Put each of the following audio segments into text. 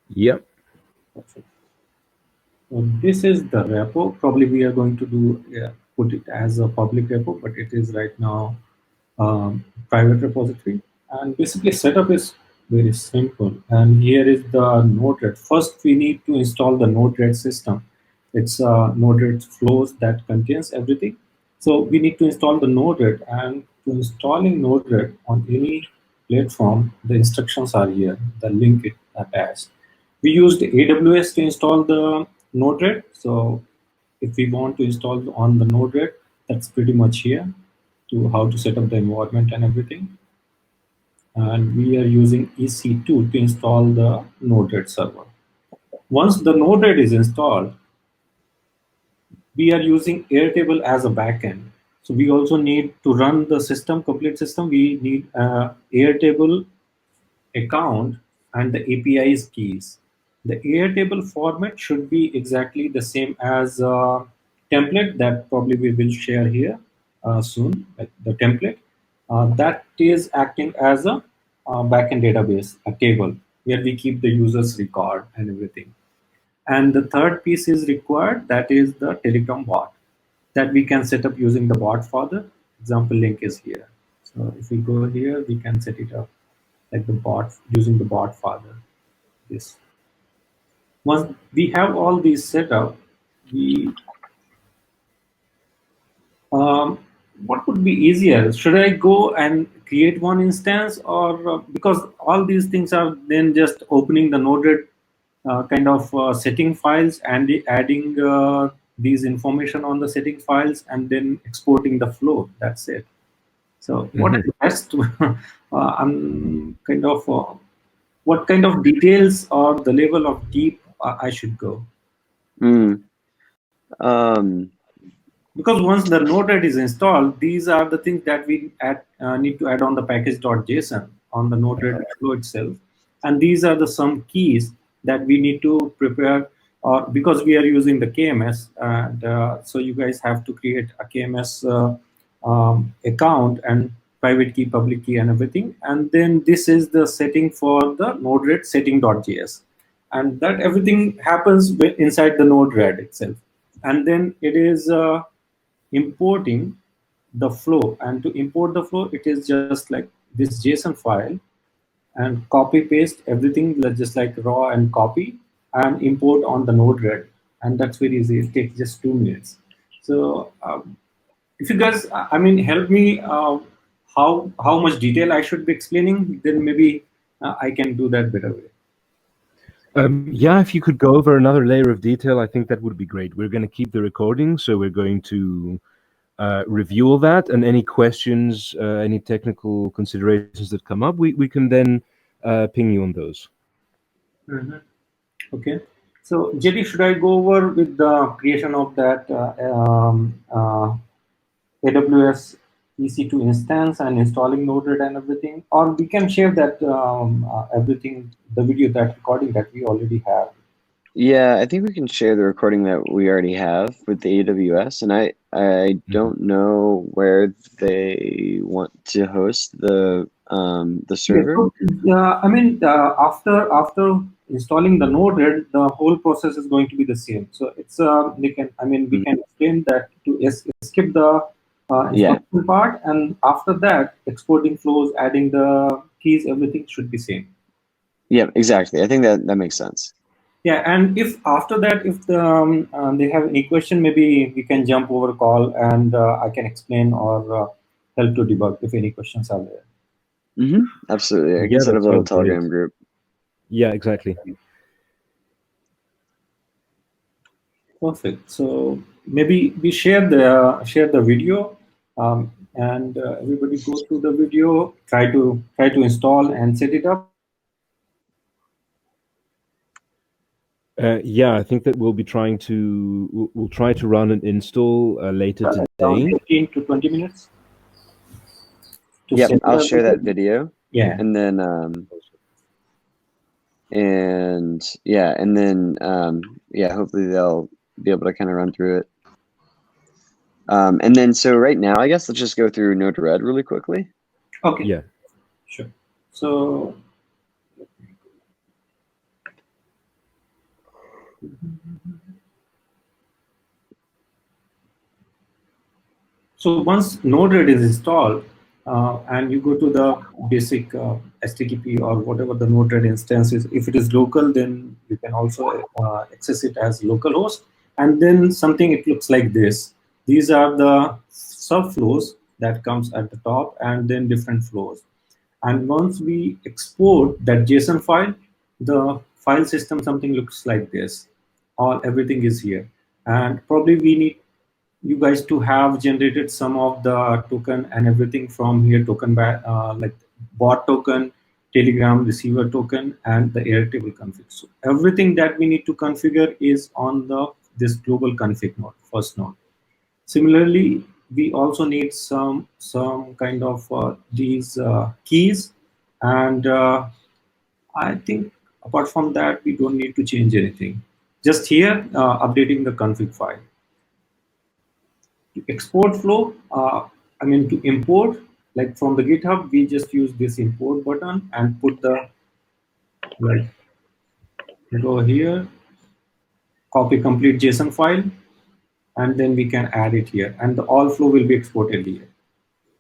Yep. Perfect. So this is the repo. Probably we are going to do put it as a public repo, but it is right now private repository. And basically setup is very simple. And here is the Node-RED. First, we need to install the Node-RED system. It's Node-RED flows that contains everything. So we need to install the Node-RED. And to installing Node-RED on any platform, the instructions are here. The link it attached. We used AWS to install the Node-RED. So if we want to install on the Node-RED, that's pretty much here to how to set up the environment and everything. And we are using EC2 to install the Node-RED server. Once the Node-RED is installed, we are using Airtable as a backend. So we also need to run the system, complete system. We need Airtable account and the API's keys. The Airtable format should be exactly the same as template that probably we will share here soon, like the template. That is acting as a backend database, a table where we keep the user's record and everything. And the third piece is required, that is the Telegram bot that we can set up using the bot father. Example link is here. So if we go here, we can set it up like the bot using the bot father. This once we have all these set up, we um, what would be easier? Should I go and create one instance, or because all these things are then just opening the Node-RED kind of setting files and adding these information on the setting files and then exporting the flow. That's it. So what is best? I'm kind of what kind of details or the level of deep I should go? Mm. Um, Because once the Node-RED is installed, these are the things that we need to add on the package.json on the Node-RED flow itself. And these are the some keys that we need to prepare because we are using the KMS. And so you guys have to create a KMS account and private key, public key, and everything. And then this is the setting for the Node-RED setting.js. And that everything happens inside the Node-RED itself. And then it is importing the flow, and to import the flow it is just like this JSON file and copy paste everything just like raw and copy and import on the Node-RED, and that's very easy. It takes just 2 minutes. So if you guys I mean help me how much detail I should be explaining, then maybe I can do that better way. Yeah, if you could go over another layer of detail, I think that would be great. We're going to keep the recording, so we're going to review all that, and any questions, any technical considerations that come up, we can then ping you on those. Okay. So, JD, should I go over with the creation of that AWS EC2 instance and installing Node-RED and everything, or we can share that everything, the video, that recording that we already have. yeah, I think we can share the recording that we already have with the AWS, and I don't know where they want to host the Okay, server. so I mean, after installing the Node-RED, the whole process is going to be the same. So it's we can, I mean, we can explain that to skip the Yeah. installation part, and after that, exporting flows, adding the keys, everything should be same. Yeah, exactly. I think that makes sense. Yeah, and if after that, if they have any question, maybe we can jump over call and I can explain or help to debug if any questions are there. Absolutely. I can Yeah, set that up a little sounds great. Telegram group. Yeah, exactly. Perfect. So maybe we share the video, and everybody go through the video. Try to install and set it up. Yeah, I think that we'll be trying to we'll try to run an install later Around today. 15 to 20 minutes to Yep, set I'll up share that everything. video. Yeah. And then hopefully they'll be able to kind of run through it. And then so right now, I guess let's just go through Node-RED really quickly. Okay. Yeah. Sure. So So once Node-RED is installed, and you go to the basic HTTP or whatever the Node-RED instance is, if it is local, then you can also access it as localhost. And then something it looks like this. These are the subflows that comes at the top, and then different flows. And once we export that JSON file, the file system something looks like this. All everything is here, and probably we need you guys to have generated some of the token and everything from here, token by like bot token, Telegram receiver token, and the Airtable config. So everything that we need to configure is on the this global config node, first node. Similarly, we also need some kind of these keys, and I think apart from that, we don't need to change anything. Just here, updating the config file. To export flow, I mean to import, like from the GitHub, we just use this import button and put the, like, go here, copy complete JSON file, and then we can add it here, and the all flow will be exported here.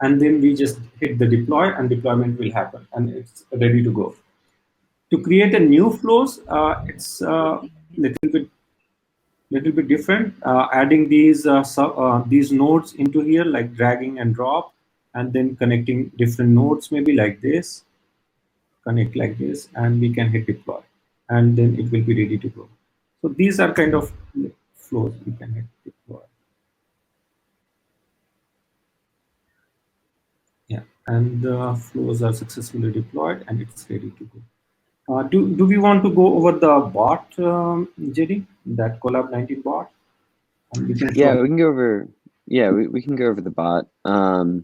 And then we just hit the deploy, and deployment will happen, and it's ready to go. To create a new flows, it's little bit different. Adding these nodes into here, like dragging and drop, and then connecting different nodes, maybe like this, connect like this, and we can hit deploy, and then it will be ready to go. So these are kind of flows we can hit deploy. Yeah, and the flows are successfully deployed, and it's ready to go. Do we want to go over the bot, JD, that Collab19 bot? We can Yeah, we can go over. Yeah, we can go over the bot. And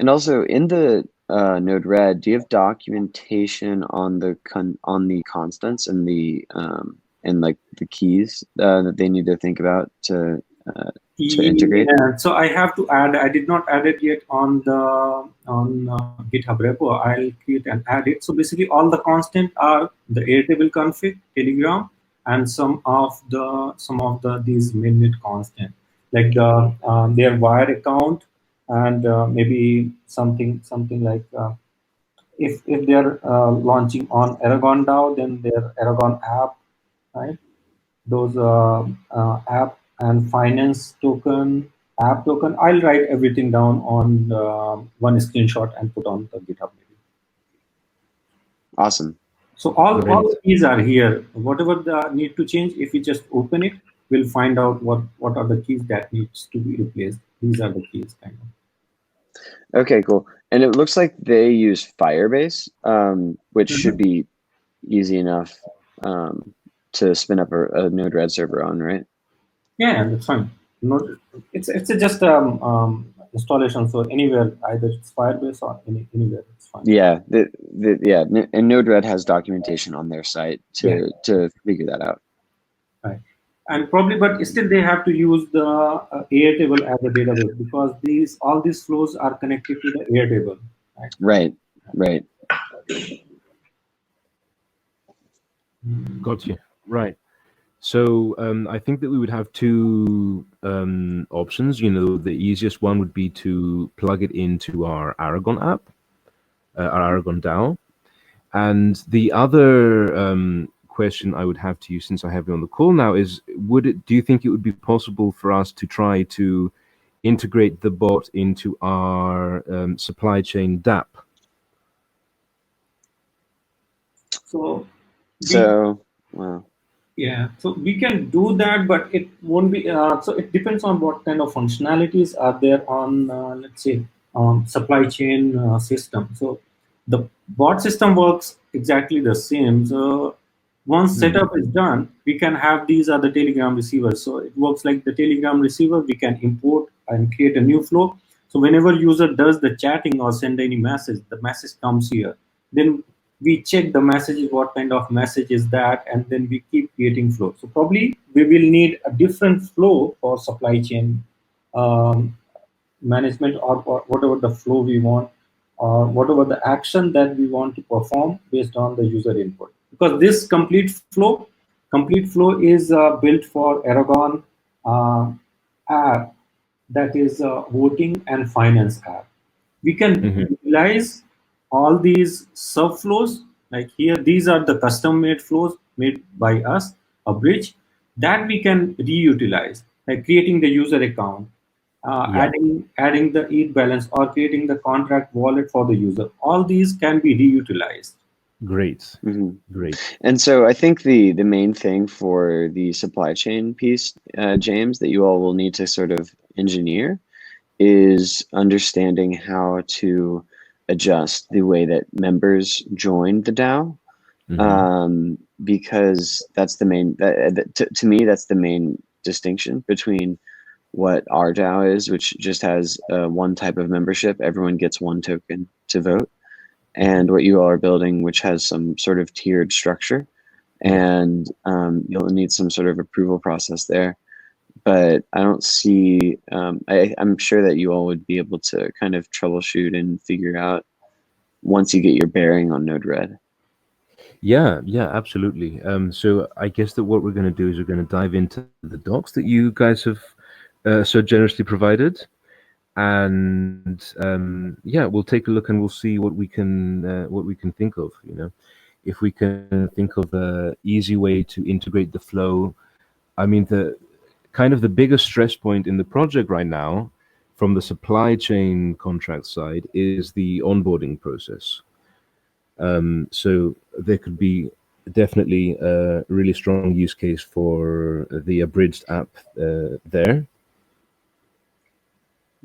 also in the Node-RED, do you have documentation on the constants and and like the keys that they need to think about to integrate? Yeah, so I have to add. I did not add it yet on the GitHub repo. I'll create and add it. So basically, all the constant are the Airtable config, Telegram, and some of the these mainnet constant, like their wire account, and maybe something like if they are launching on Aragon DAO, then their Aragon app, right? Those app and finance token, app token. I'll write everything down on one screenshot and put on the GitHub. Awesome. So all the keys are here. Whatever the need to change, if we just open it, we'll find out what are the keys that needs to be replaced. These are the keys, kind of. Okay, cool. And it looks like they use Firebase, which should be easy enough to spin up a Node-RED server on, right? Yeah, that's fine. It's just installation. So anywhere, either it's Firebase or anywhere, it's fine. Yeah, and Node-RED has documentation on their site to figure that out. Right. And probably, but still they have to use the Airtable as a database, because all these flows are connected to the Airtable. Right. Gotcha. Right. So I think that we would have two options. The easiest one would be to plug it into our Aragon app, our Aragon DAO. And the other question I would have to you, since I have you on the call now, is do you think it would be possible for us to try to integrate the bot into our supply chain DApp? Wow. Yeah, so we can do that, but it won't be. So it depends on what kind of functionalities are there on, let's say, supply chain system. So the bot system works exactly the same. So once setup is done, we can have these are the Telegram receivers. So it works like the Telegram receiver. We can import and create a new flow. So whenever user does the chatting or send any message, the message comes here. Then we check the messages, what kind of message is that, and then we keep creating flow. So probably we will need a different flow for supply chain management, or whatever the flow we want, or whatever the action that we want to perform based on the user input. Because this complete flow Complete Flow is built for Aragon uh, app, that is voting and finance app. We can Hmm. utilize all these subflows. Like here, these are the custom made flows made by us, a bridge that we can reutilize, like creating the user account, Yeah, adding the ETH balance, or creating the contract wallet for the user. All these can be reutilized. great, Hmm. great. And so I think the main thing for the supply chain piece, James, that you all will need to sort of engineer is understanding how to adjust the way that members join the DAO, Hmm. because that's the main to me that's the main distinction between what our DAO is, which just has one type of membership, everyone gets one token to vote, Hmm. and what you all are building, which has some sort of tiered structure, Yeah. and you'll need some sort of approval process there. But I don't see, I'm sure that you all would be able to kind of troubleshoot and figure out once you get your bearing on Node-RED. Yeah, yeah, absolutely. So I guess that what we're going to do is we're going to dive into the docs that you guys have so generously provided, and yeah, we'll take a look and we'll see what we can think of. You know, if we can think of a easy way to integrate the flow. I mean, the kind of the biggest stress point in the project right now, from the supply chain contract side, is the onboarding process. So there could be definitely a really strong use case for the abridged app there.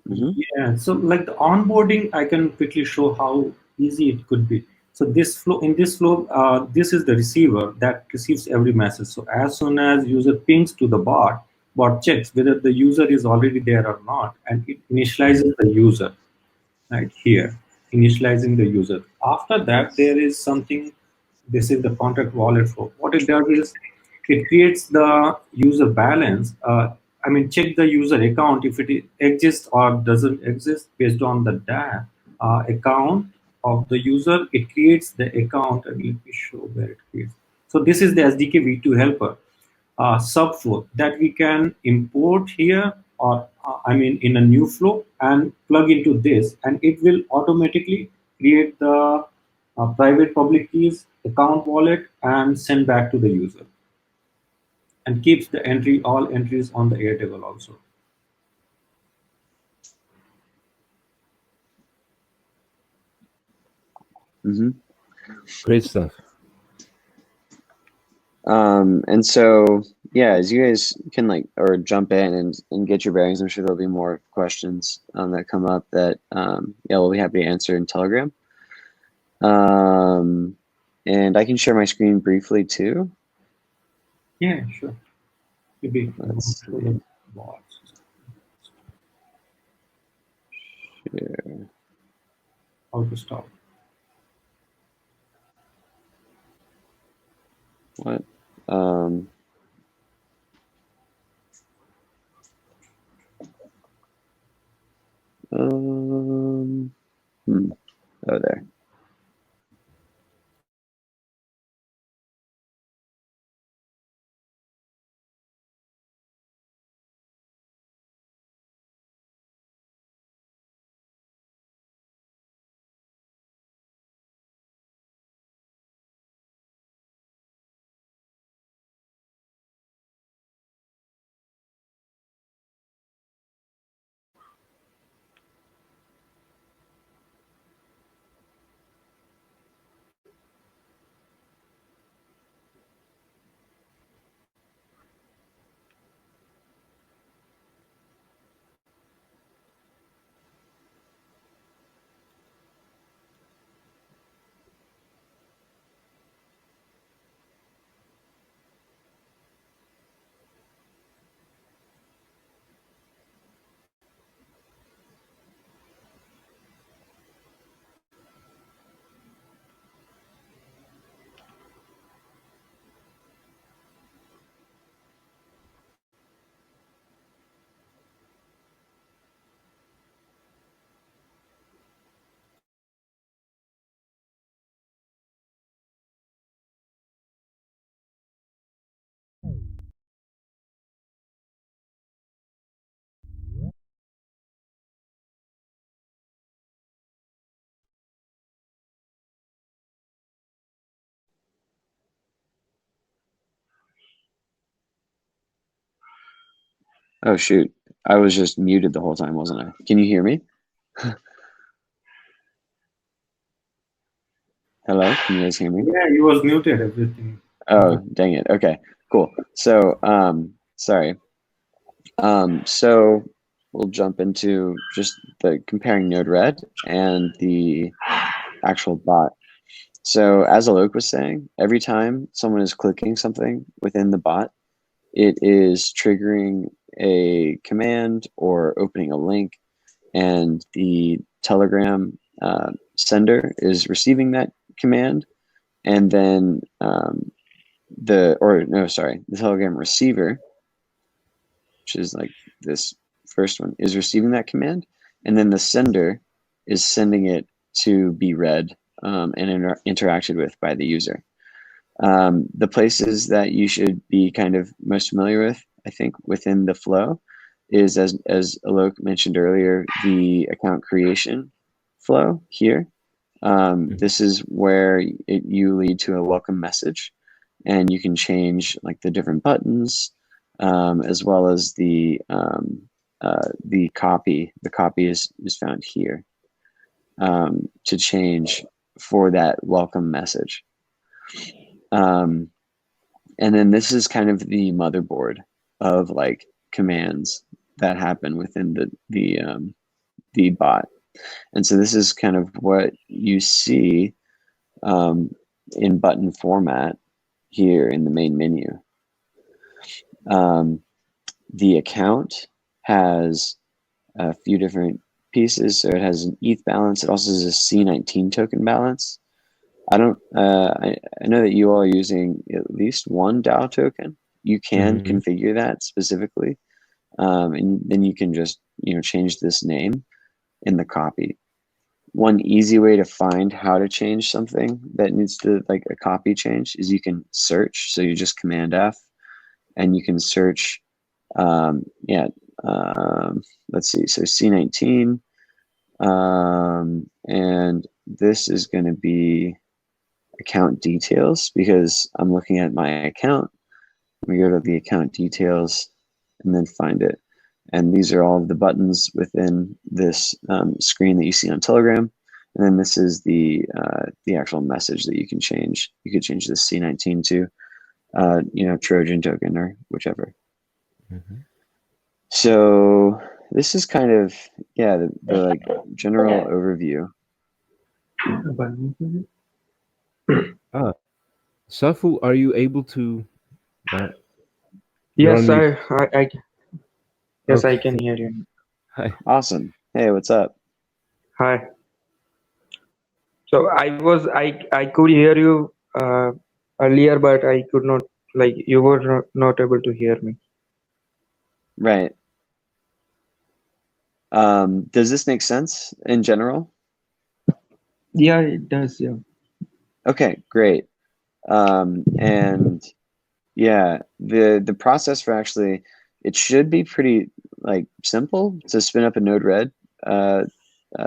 Hmm. Yeah, so like the onboarding, I can quickly show how easy it could be. So this flow, this is the receiver that receives every message. So as soon as user pings to the bot checks whether the user is already there or not, and it Mhm. initializes the user right here, initializing the user. After that, there is something, this is the contract wallet flow. What it does is it creates the user balance. I mean, check the user account if it exists or doesn't exist based on the account of the user. It creates the account, and let me show where it creates. So this is the SDK V2 helper subflow that we can import here, or I mean in a new flow, and plug into this, and it will automatically create the private public keys, account wallet, and send back to the user, and keeps the all entries on the Airtable also. Hmm. Great stuff. And so, yeah, as you guys can like or jump in and get your bearings, I'm sure there'll be more questions that come up that yeah, we'll be happy to answer in Telegram. Um, and I can share my screen briefly too. Yeah, sure. Maybe I want Let's to see. the bots. Share. How to stop. What? Um, um, oh, there. Oh shoot, I was just muted the whole time, wasn't I? Can you hear me? Hello, can you guys hear me? Yeah, he was muted. Everything. Oh, dang it. Okay, cool. So, sorry. So we'll jump into just the comparing Node-RED and the actual bot. So as Alok was saying, every time someone is clicking something within the bot, it is triggering a command or opening a link, and the Telegram sender is receiving that command, and then the Telegram receiver, which is like this first one, is receiving that command, and then the sender is sending it to be read and interacted with by the user. The places that you should be kind of most familiar with, I think, within the flow is, as Alok mentioned earlier, the account creation flow here. This is where you lead to a welcome message, and you can change like the different buttons, as well as the copy. The copy is found here to change for that welcome message. And then this is kind of the motherboard of like commands that happen within the bot. And so this is kind of what you see in button format here in the main menu. The account has a few different pieces. So it has an ETH balance. It also has a C19 token balance. I don't. I know that you all are using at least one DAO token. You can configure that specifically, and then you can just change this name in the copy. One easy way to find how to change something that needs to like a copy change is you can search. So you just Command F, and you can search. Let's see. So C19, and this is going to be account details because I'm looking at my account. We go to the account details and then find it. And these are all of the buttons within this screen that you see on Telegram. And then this is the actual message that you can change. You could change the C19 to, Trojan token or whichever. So this is kind of, the like general overview. Safu, are you able to? Yes, I yes, I Okay. can hear you. Hi. Awesome. Hey, what's up? Hi. So I could hear you earlier, but I could not, like, you were not able to hear me. Right. Does this make sense in general? Yeah, it does. Yeah. Okay, great. And yeah, the process for actually, it should be pretty like simple to spin up a Node-RED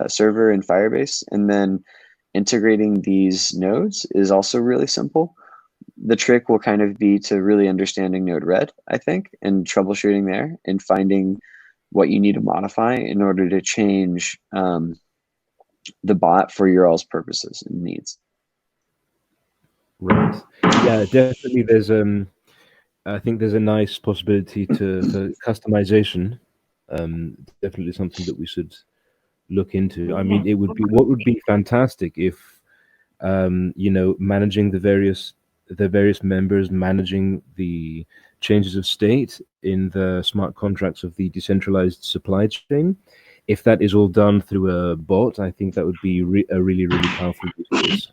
server in Firebase, and then integrating these nodes is also really simple. The trick will kind of be to really understanding Node-RED, I think, and troubleshooting there and finding what you need to modify in order to change the bot for your all's purposes and needs. Right. Yeah, definitely. I think there's a nice possibility for customization. Definitely something that we should look into. I mean, what would be fantastic if, managing the various members, managing the changes of state in the smart contracts of the decentralized supply chain. If that is all done through a bot, I think that would be a really, really powerful use case.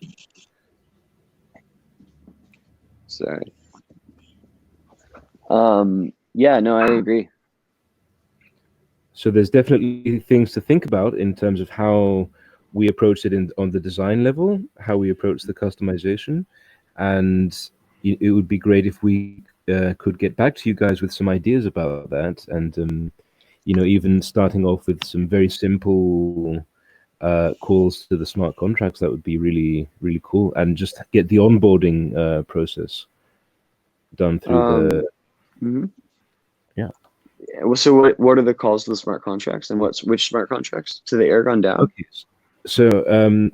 Sorry. Yeah, no, I agree. So there's definitely things to think about in terms of how we approach it on the design level, how we approach the customization, and it would be great if we could get back to you guys with some ideas about that, and even starting off with some very simple calls to the smart contracts. That would be really, really cool, and just get the onboarding process done through the Mhm. yeah. So what are the calls to the smart contracts, and which smart contracts to the Aragon DAO? Okay. So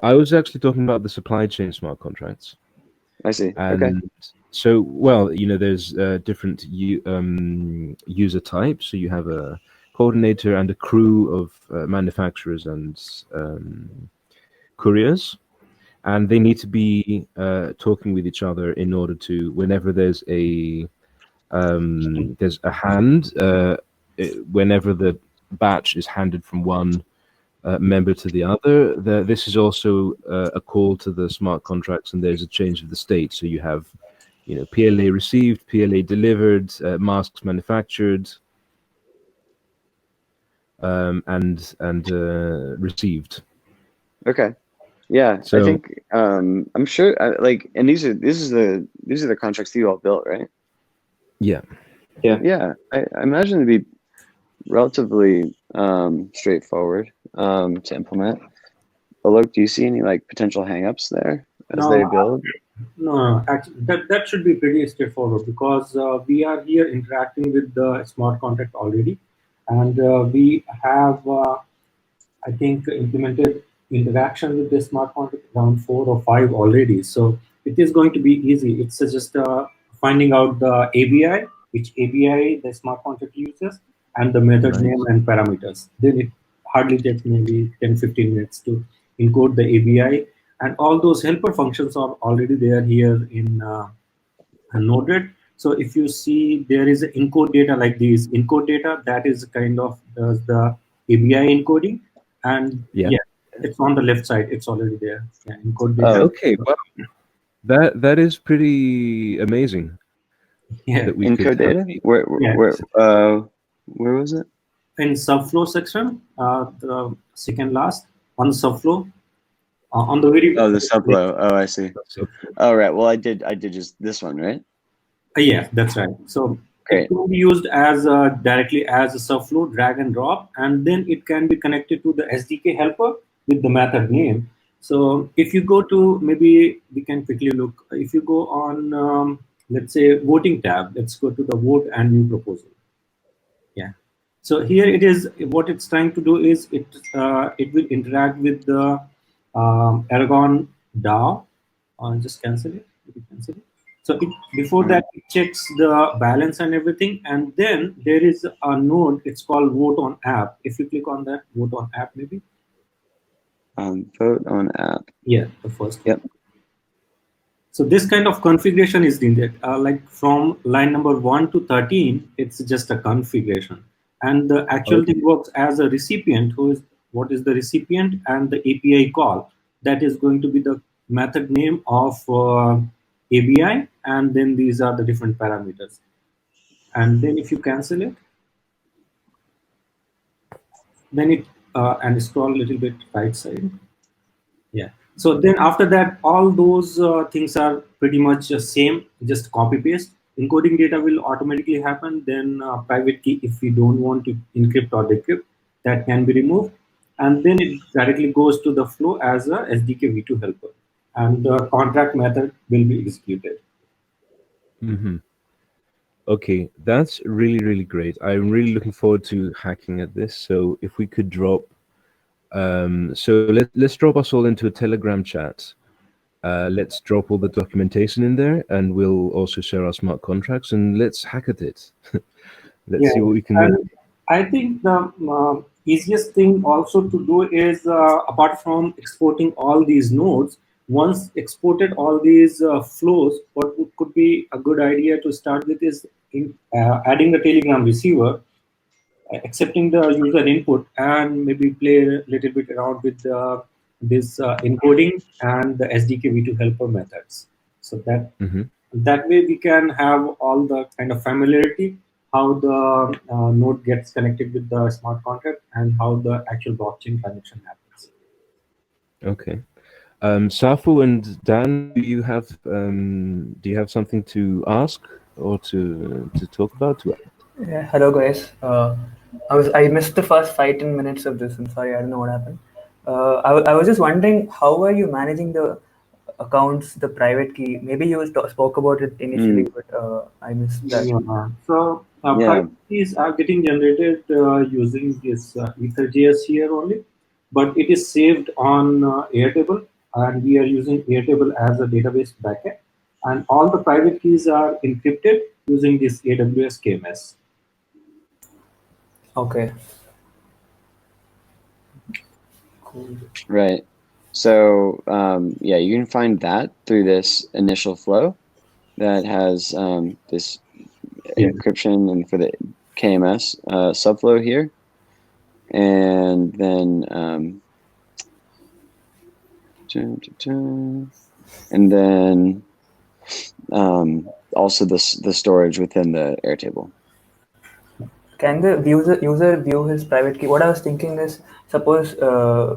I was actually talking about the supply chain smart contracts. I see. And Okay. so, well, there's different user types. So you have a coordinator and a crew of manufacturers and couriers, and they need to be talking with each other in order to, whenever there's a hand, whenever the batch is handed from one member to the other. This is also a call to the smart contracts, and there's a change of the state. So you have, PLA received, PLA delivered, masks manufactured, and received. Okay. Yeah, So I think I'm sure. And these are the contracts that you all built, right? yeah. Yeah, I imagine it'd be relatively straightforward to implement. But look, do you see any potential hangups there as No, they build? no, actually, that should be pretty straightforward because we are here interacting with the smart contract already, and we have, I think, implemented interaction with the smart contract around 4 or 5 already. So it is going to be easy. It's just finding out the ABI, which ABI the smart contract uses, and the method Right. name and parameters. Then it hardly takes maybe 10-15 minutes to encode the ABI, and all those helper functions are already there here in Node-RED. So if you see there is encode data like these encode data, that is kind of does the ABI encoding, and Yeah. yeah, it's on the left side. It's already there. Yeah, encode Oh. data. Okay. Well, that is pretty amazing. Yeah, That we Encode could have. data? yeah. Where was it? In subflow section, the second last on subflow, on the very Oh, the subflow. Oh, I see. So, Oh, right. Well, I did just this one, right? yeah, that's right. So it Great. can be used as directly as a subflow, drag and drop, and then it can be connected to the SDK helper with the method name. So if you go to, maybe we can quickly look. If you go on, let's say, voting tab, let's go to the vote and new proposal. Yeah. So here it is. What it's trying to do is it will interact with the Aragon DAO. Just cancel it. Cancel it. So before that, it checks the balance and everything, and then there is a node. It's called Vote on App. If you click on that, Vote on App, maybe. Vote on app. Yeah, the first Yep. one. So this kind of configuration is needed. Like from line number 1 to 13, it's just a configuration. And the actual thing works as a recipient, what is the recipient, and the API call. That is going to be the method name of ABI, and then these are the different parameters. And then if you cancel it, then it, and scroll a little bit right side. Yeah. So then after that, all those things are pretty much the same, just copy paste. Encoding data will automatically happen. Then private key, if we don't want to encrypt or decrypt, that can be removed. And then it directly goes to the flow as a SDK v2 helper. And the contract method will be executed. Mm-hmm. Okay, that's really, really great. I'm really looking forward to hacking at this. So if we could drop, so let's drop us all into a Telegram chat. Let's drop all the documentation in there, and we'll also share our smart contracts, and let's hack at it. Let's see what we can do. And I think the easiest thing also to do is, apart from exporting all these nodes, once exported all these flows, what could be a good idea to start with is adding the Telegram receiver, accepting the user input, and maybe play a little bit around with this encoding and the SDK v2 helper methods. So that that way we can have all the kind of familiarity how the node gets connected with the smart contract and how the actual blockchain connection happens. Okay. Safu and Dan, do you have something to ask or to talk about? Yeah, hello guys. I missed the first 5-10 minutes of this. I'm sorry, I don't know what happened. I was just wondering, how are you managing the accounts, the private key? Maybe you spoke about it initially, but I missed that. Yeah. So Yeah. Private keys are getting generated using this EtherJS here only, but it is saved on Airtable, and we are using Airtable as a database backend. And all the private keys are encrypted using this AWS KMS. Okay. Cool. Right. So yeah, you can find that through this initial flow that has this Yeah. encryption and for the KMS subflow here, and then and then also the storage within the Airtable. Can the user view his private key? What I was thinking is, suppose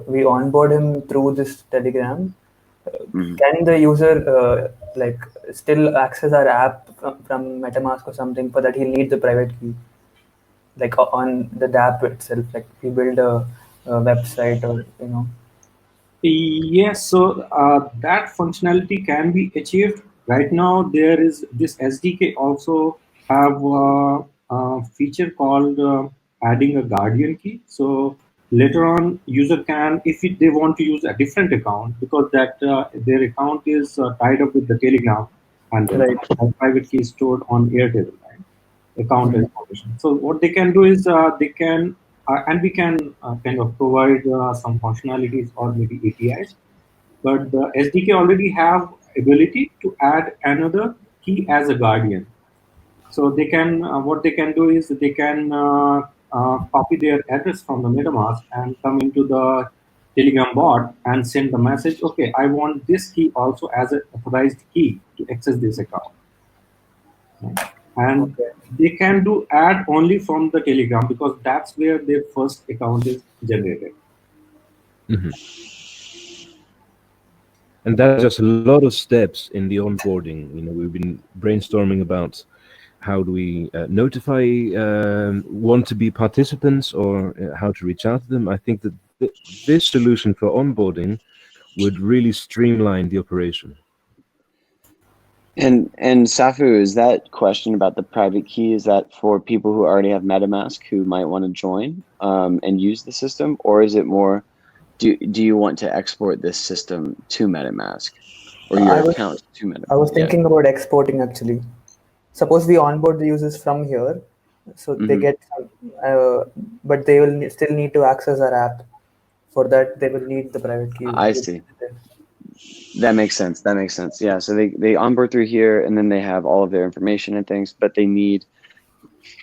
we onboard him through this Telegram. Can the user like still access our app from MetaMask or something? For that, he'll need the private key, like on the app itself. Like we build a website, or Yes, so that functionality can be achieved. Right now, there is this SDK also have a feature called adding a guardian key. So later on, user can, if they want to use a different account, because that their account is tied up with the Telegram handle, right. a private key is stored on Airtable, right? Account information. So what they can do is they can and we can kind of provide some functionalities or maybe APIs. But the SDK already have ability to add another key as a guardian. So they can what they can do is they can copy their address from the MetaMask and come into the Telegram bot and send the message. Okay, I want this key also as an authorized key to access this account. Right? And Okay. they can do add only from the Telegram because that's where their first account is generated. And that's just a lot of steps in the onboarding. We've been brainstorming about how do we notify want-to-be participants, or how to reach out to them. I think that this solution for onboarding would really streamline the operation. And Safu, is that question about the private key, is that for people who already have MetaMask who might want to join and use the system, or is it more, do you want to export this system to MetaMask or your account to MetaMask? I was thinking about exporting actually. Suppose we onboard the users from here, so they get but they will still need to access our app. For that, they will need the private key. I see. That makes sense. That makes sense. Yeah. So they onboard through here, and then they have all of their information and things, but they need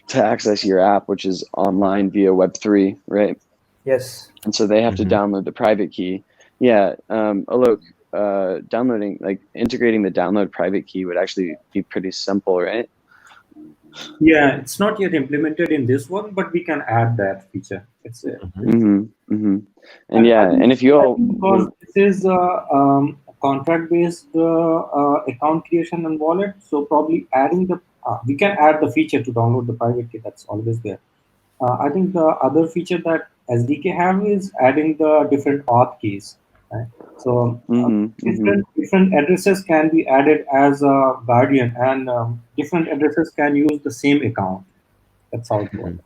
to access your app, which is online via Web3, right? Yes. And so they have to download the private key. Yeah. Alok, downloading, like integrating the download private key would actually be pretty simple, right? Yeah, it's not yet implemented in this one, but we can add that feature. It's And yeah, and if you all, because this is contract-based account creation and wallet, so probably adding the we can add the feature to download the private key. That's always there. I think the other feature that SDK have is adding the different auth keys. Right? So different addresses can be added as a guardian, and different addresses can use the same account. That's how it works.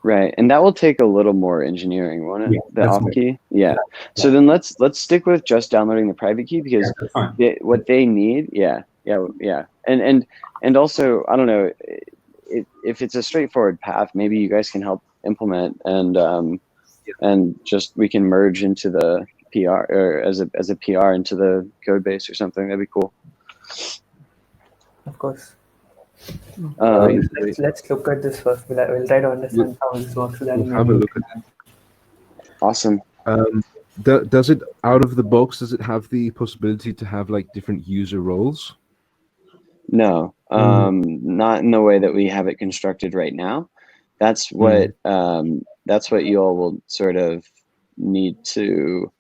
Right, and that will take a little more engineering, won't it? Yeah, the auth key. Yeah. So then let's stick with just downloading the private key, because what they need. Yeah. And also, I don't know if it's a straightforward path. Maybe you guys can help implement, and just we can merge into the PR, or as a PR into the code base or something. That'd be cool. Of course. Let's look at this first. We'll try to understand how this works. We'll have a look at that. Awesome. Does it, out of the box, does it have the possibility to have like different user roles? No, not in the way that we have it constructed right now. That's what you all will sort of need to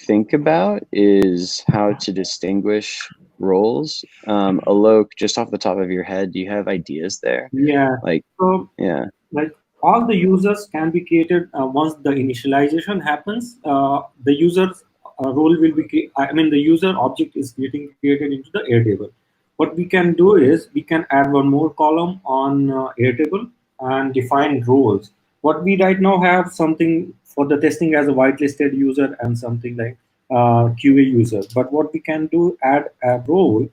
think about, is how to distinguish roles. Alok, just off the top of your head, do you have ideas there? Yeah. Like all the users can be created once the initialization happens. The user's role will be, the user object is getting created into the Airtable. what we can do is we can add one more column on Airtable and define roles. What we right now have something for the testing as a whitelisted user and something like QA user. But what we can do, add a role,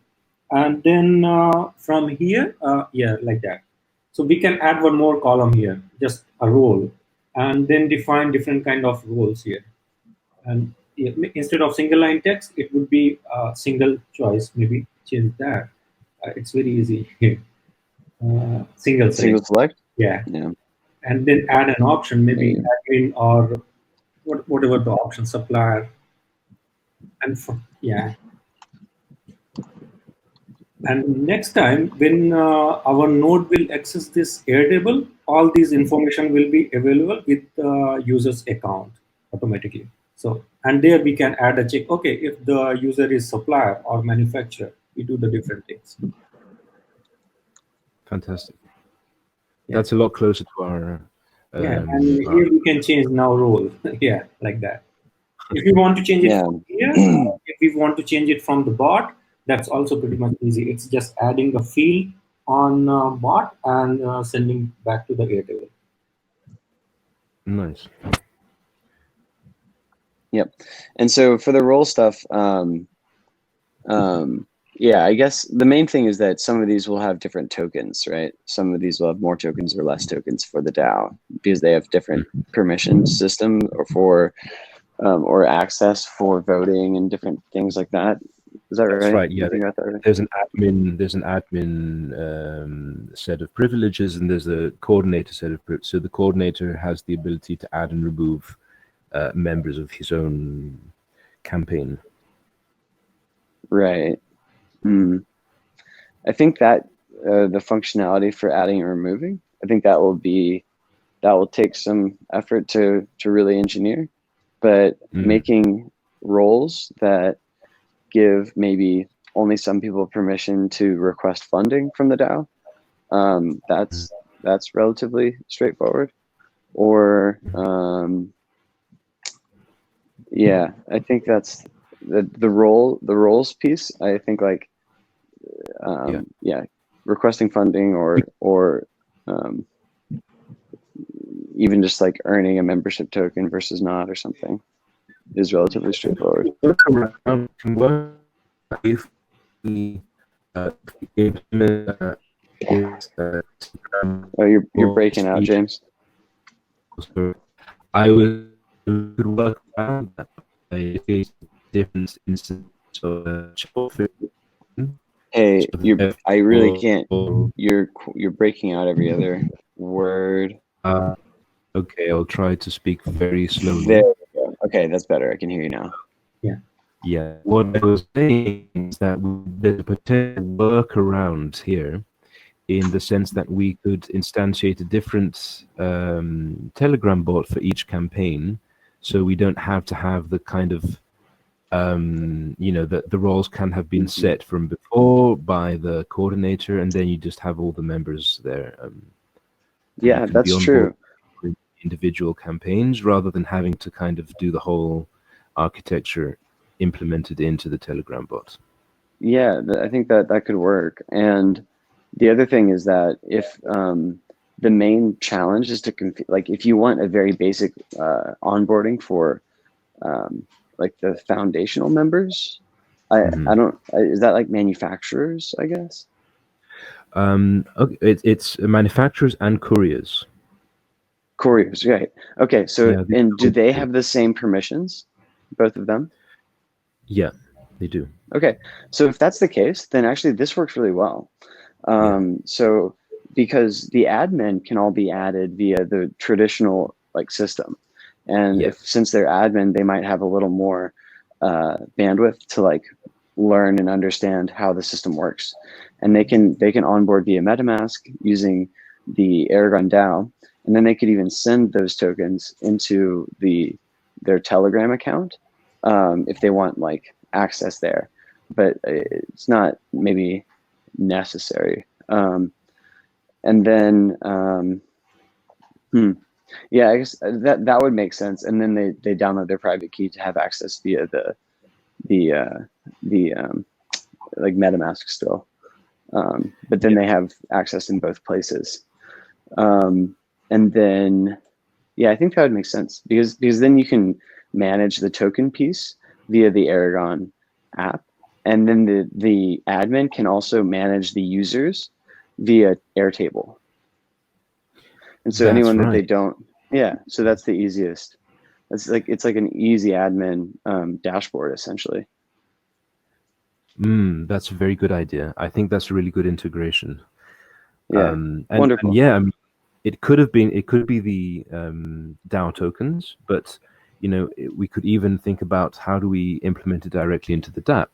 and then from here, yeah, like that. So we can add one more column here, just a role, and then define different kind of roles here. And instead of single line text, it would be a single choice. Maybe change that. It's very easy. Single select. Single select? Yeah. Yeah. And then add an option, maybe admin or whatever the option, supplier. And yeah. And next time, when our node will access this Airtable, all these information will be available with the user's account automatically. So, and there we can add a check. Okay, if the user is supplier or manufacturer, we do the different things. Fantastic. Yeah. That's a lot closer to our. Yeah, and here we can change now role. Yeah, like that. If we want to change it from here, if we want to change it from the bot, that's also pretty much easy. It's just adding a field on bot and sending back to the Airtable. Nice. Yep. And so for the role stuff, yeah, I guess the main thing is that some of these will have different tokens, right? Some of these will have more tokens or less tokens for the DAO because they have different permission system or access for voting and different things like that. Is that right? That's right. Yeah, right? there's an admin. There's an admin set of privileges, and there's a coordinator set of privileges. So the coordinator has the ability to add and remove members of his own campaign. Right. I think that the functionality for adding and removing, I think that will take some effort to really engineer. But making roles that give maybe only some people permission to request funding from the DAO, that's relatively straightforward. Or yeah, I think that's the roles piece. I think like requesting funding or even just like earning a membership token versus not or something is relatively straightforward. If we implement you're breaking out, James. I would work around that by different instances of Hey, I really can't. You're breaking out every other word. Okay, I'll try to speak very slowly. There we go. Okay, that's better. I can hear you now. Yeah. Yeah. What I was saying is that there's a potential workaround here, in the sense that we could instantiate a different Telegram bot for each campaign, so we don't have to have the kind of the roles can have been set from before by the coordinator, and then you just have all the members there. Yeah, that's true. Individual campaigns, rather than having to kind of do the whole architecture implemented into the Telegram bot. Yeah, I think that could work. And the other thing is that if the main challenge is to like if you want a very basic onboarding for like the foundational members, I don't. Is that like manufacturers? I guess. Okay, it's manufacturers and couriers. Couriers, right? Okay, so Yeah, and do they have the same permissions, both of them? Yeah, they do. Okay, so if that's the case, then actually this works really well. So because the admin can all be added via the traditional like system, and since they're admin, they might have a little more bandwidth to like learn and understand how the system works, and they can onboard via MetaMask using the Aragon DAO, and then they could even send those tokens into their Telegram account if they want like access there, but it's not maybe necessary. And then yeah, I guess that would make sense. And then they download their private key to have access via the like MetaMask still. but then they have access in both places. And then, yeah, I think that would make sense because then you can manage the token piece via the Aragon app. And then the admin can also manage the users via Airtable. And so That's anyone that they right. don't, yeah, so that's the easiest. It's like an easy admin dashboard essentially. That's a very good idea. I think that's a really good integration. Yeah, wonderful. And yeah, I mean, it could be the DAO tokens, but you know, we could even think about how do we implement it directly into the dApp.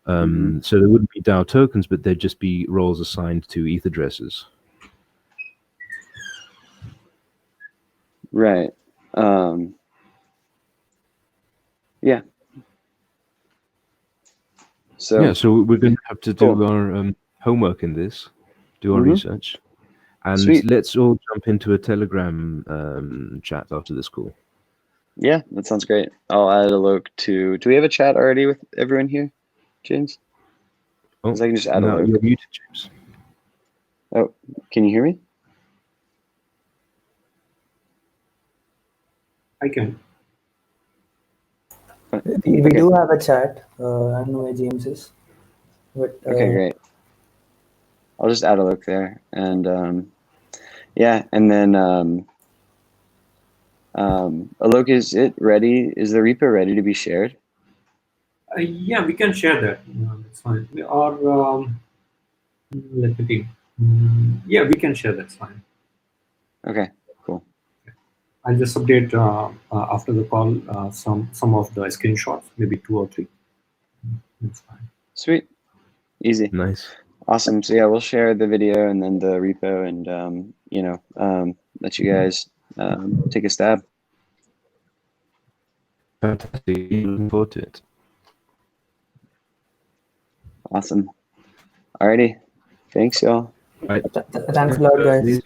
So there wouldn't be DAO tokens, but there'd just be roles assigned to ETH addresses. Right. Yeah. So yeah, so we're going to have to do cool. our homework in this, do our research, and Sweet. let's all jump into a Telegram chat after this call. Yeah, that sounds great. I'll add a loc to. Do we have a chat already with everyone here, James? Oh, Because I can just add a no, loc. you're muted, James. Oh, can you hear me? I can. We do have a chat. I don't know where James is. But, Okay, great. I'll just add a loc there, and yeah, and then Alok, is it ready? Is the repo ready to be shared? Yeah, we can share that. That's fine. Or let me think. Yeah, we can share. That's fine. Okay, cool. I'll just update after the call some of the screenshots, maybe 2 or 3. That's fine. Sweet, easy, Nice, awesome. So yeah, we'll share the video and then the repo, and you know, let you guys take a stab. fantastic. Looking forward to it. Awesome. Alrighty, thanks, y'all. Right. thanks a lot, guys.